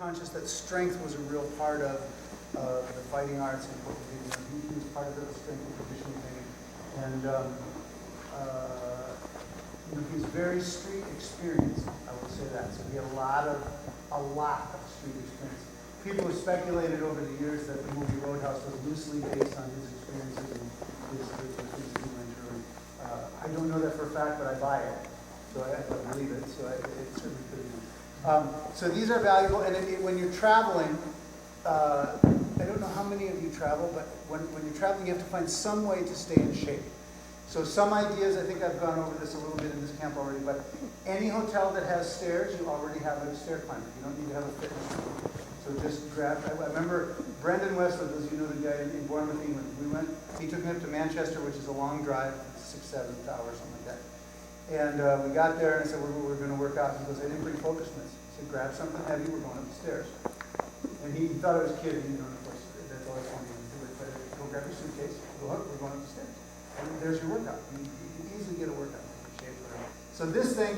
conscious that strength was a real part of the fighting arts and what we did. He was part of the strength and conditioning thing. And he's very street experienced, I would say that. So he had a lot of street experience. People have speculated over the years that the movie Roadhouse was loosely based on his experiences and his things he went through. I don't know that for a fact, but I buy it. So I believe it. So it certainly could be. So these are valuable. And when you're traveling, I don't know how many of you travel, but when you're traveling, you have to find some way to stay in shape. So some ideas, I think I've gone over this a little bit in this camp already, but any hotel that has stairs, you already have a stair climber. You don't need to have a fitness room. So just grab, I remember Brendan Westwood, as you know, the guy in Bournemouth, England. He took me up to Manchester, which is a long drive, 6-7 hours, something like that. And we got there and I said, we're going to work out. He goes, I didn't bring focus mitts. He said, grab something heavy, we're going up the stairs. And he thought I was kidding, of course, that's all I wanted to do. But go grab your suitcase, go up, we're going up the stairs. And there's your workout. You can easily get a workout in shape. So this thing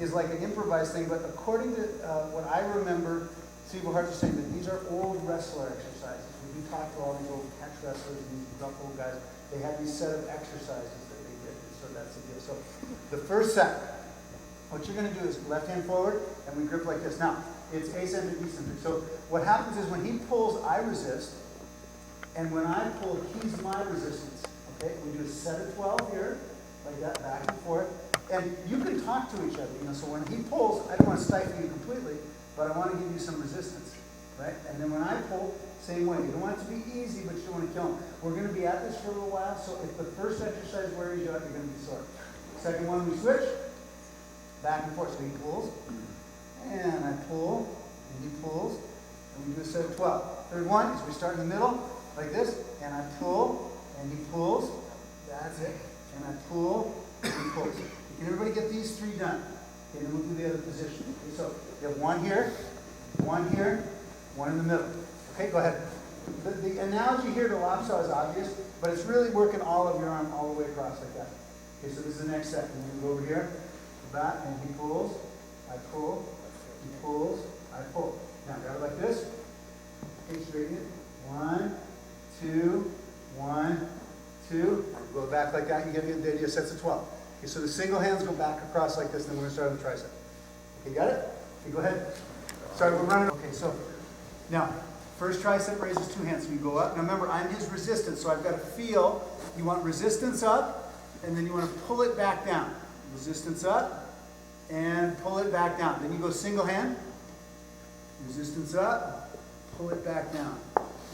is like an improvised thing, but according to what I remember, Sifu Larry Hartsell saying that these are old wrestler exercises. When you talk to all these old catch wrestlers and these rough old guys, they had these set of exercises that they did. So that's the deal. So the first set, what you're going to do is left hand forward, and we grip like this. Now, it's asymmetric, eccentric. So what happens is when he pulls, I resist, and when I pull, he's my resistance. Okay, we do a set of 12 here, like that, back and forth. And you can talk to each other, So when he pulls, I don't want to stifle you completely, but I want to give you some resistance, right? And then when I pull, same way. You don't want it to be easy, but you don't want to kill him. We're going to be at this for a little while, so if the first exercise wears you out, you're going to be sore. Second one, we switch, back and forth. So he pulls, and I pull, and he pulls, and we do a set of 12. Third one is we start in the middle, like this, and I pull, and he pulls, that's it, and I pull, and he pulls. Can everybody get these three done? Okay, then we'll do the other position. Okay, so you have one here, one in the middle. Okay, go ahead. The analogy here to lop saw is obvious, but it's really working all of your arm all the way across like that. Okay, so this is the next set. And then we go over here, back, and he pulls, I pull, he pulls, I pull. Now grab it like this. Okay, straighten it. 1, 2, 1, 2. Go back like that. You get the idea. Sets of 12. Okay, so the single hands go back across like this, and then we're going to start on the tricep. Okay, got it? Okay, go ahead. Sorry, we're running. Okay, so now, first tricep raises 2 hands. So you go up. Now remember, I'm his resistance, so I've got to feel. You want resistance up, and then you want to pull it back down. Resistance up, and pull it back down. Then you go single hand. Resistance up, pull it back down.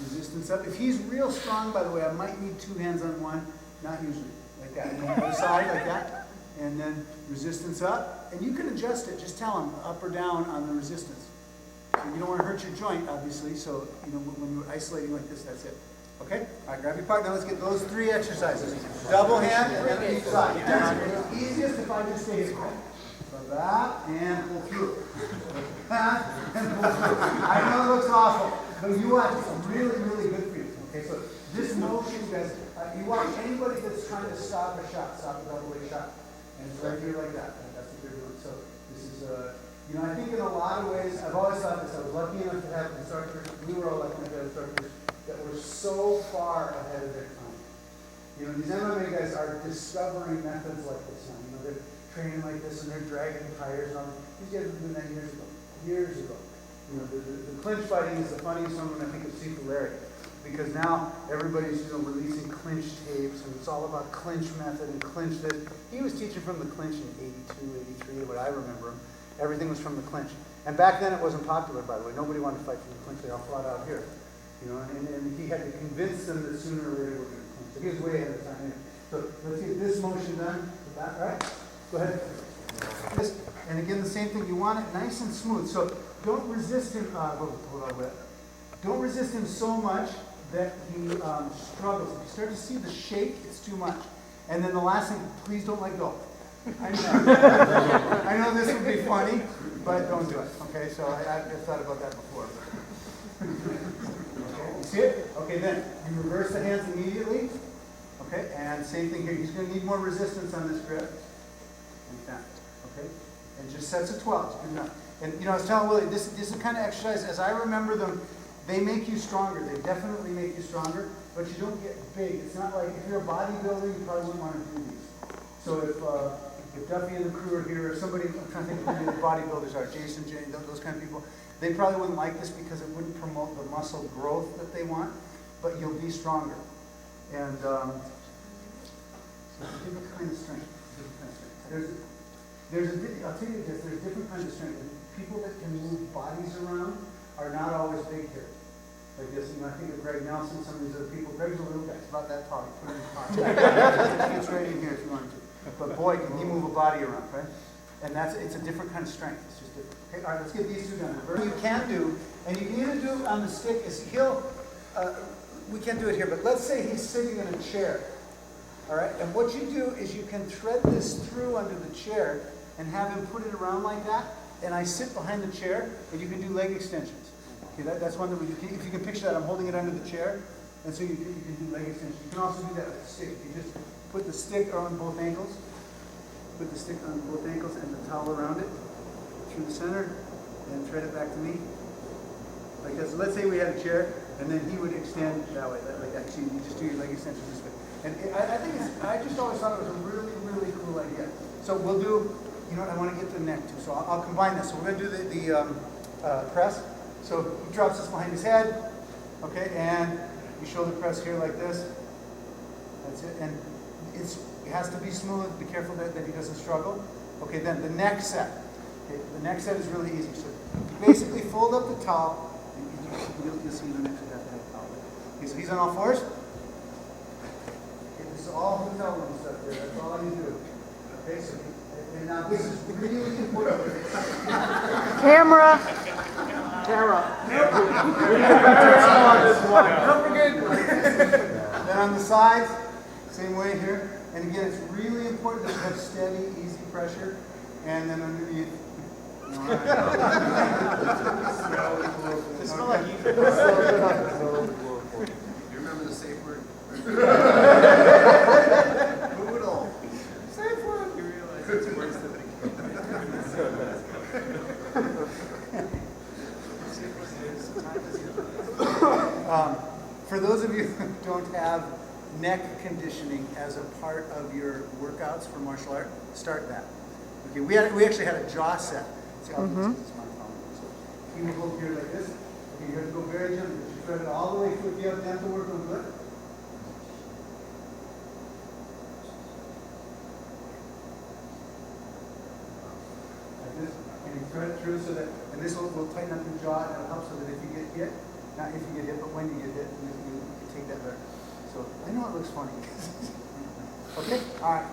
Resistance up. If he's real strong, by the way, I might need 2 hands on one. Not usually. Like that. And then other side, like that. And then resistance up. And you can adjust it. Just tell him up or down on the resistance. You don't want to hurt your joint, obviously. So, when you're isolating like this, that's it. Okay? All right, grab your partner. Let's get those 3 exercises. Double hand and each side. It's easiest if I just stay here. So that, and pull through. That, and pull through. I know it looks awful, but you watch. It's really, really good for you. Okay, so this motion, guys, you watch anybody that's trying to stop a shot, stop a double leg shot. And it's right here like that. And that's what they're doing. So this is, I think in a lot of ways, I've always thought this. I was lucky enough to have instructors, we were all lucky enough to have instructors that were so far ahead of their time. These MMA guys are discovering methods like this now. They're training like this and they're dragging tires on. These guys were doing that years ago. Years ago. The clinch fighting is the funniest one when I think of Sifu Larry. Because now everybody's releasing clinch tapes and it's all about clinch method and clinch this. He was teaching from the clinch in 82, 83, what I remember him. Everything was from the clinch. And back then it wasn't popular, by the way. Nobody wanted to fight from the clinch. They all fought out here. And he had to convince them that sooner or later we're going to clinch. So he was way ahead of time. So let's get this motion done. All right? Go ahead. And again, the same thing. You want it nice and smooth. So don't resist him. Don't resist him so much that he struggles. If you start to see the shake, it's too much. And then the last thing, please don't let go. I know this would be funny, but don't do it. Okay, so I've thought about that before. Okay, you see it? Okay, then you reverse the hands immediately. Okay, and same thing here. He's going to need more resistance on this grip. Like that. Okay, and just sets of 12. Good enough. And I was telling Willie, this is the kind of exercise, as I remember them, they make you stronger. They definitely make you stronger, but you don't get big. It's not like, if you're a bodybuilder, you probably wouldn't want to do these. So if Duffy and the crew are here, or somebody, I'm trying to think of who the bodybuilders are, Jason, Jane, those kind of people, they probably wouldn't like this because it wouldn't promote the muscle growth that they want, but you'll be stronger. And so it's a different kind of strength. I'll tell you this, there's different kinds of strength. People that can move bodies around are not always big here. Like this, I think of Greg Nelson, some of these other people. Greg's a little guy, it's about that tall. Put him in his pocket. It's right in here if you want to. But boy, can he move a body around, right? And it's a different kind of strength. It's just different. Okay, all right, let's get these two done. The first you can do, and you can either do on the stick, is we can't do it here, but let's say he's sitting in a chair. All right, and what you do is you can thread this through under the chair and have him put it around like that, and I sit behind the chair, and you can do leg extensions. Okay, that's one that we do. If you can picture that, I'm holding it under the chair, and so you can do leg extensions. You can also do that with the stick. You just put the stick on both ankles, and the towel around it, through the center, and thread it back to me. Like that. So let's say we had a chair, and then he would extend that way, like that. So you just do your leg extensions this way. And I just always thought it was a really, really cool idea. So we'll do, I want to get to the neck too, so I'll combine this. So we're going to do the press. So he drops this behind his head, okay, and you shoulder press here like this. That's it, and it has to be smooth. Be careful that he doesn't struggle. Okay, then the neck set. Okay, the neck set is really easy. So you basically fold up the towel. You'll see you don't actually have to have a towel. Okay, so he's on all fours. Okay, this is all hotel room stuff here. That's all you do. Okay, so and now this is really important. Camera. Don't forget. Then on the sides, same way here. And again, it's really important that you have steady, easy pressure. And then underneath. It's not like you. You remember the safe word? Boodle. Safe word. You realize it's worse than for those of you who don't have neck conditioning as a part of your workouts for martial art, start that. Okay, we actually had a jaw set. See, I'll do this. This is my phone. So you will go here like this. Okay, you have to go very gently. You thread it all the way through. If you have dental work on good. Like this. And you thread it through so that, and this will tighten up your jaw and it'll help so that if you get hit, not if you get hit, but when you get hit, you take that better. So I know it looks funny. Okay? All right.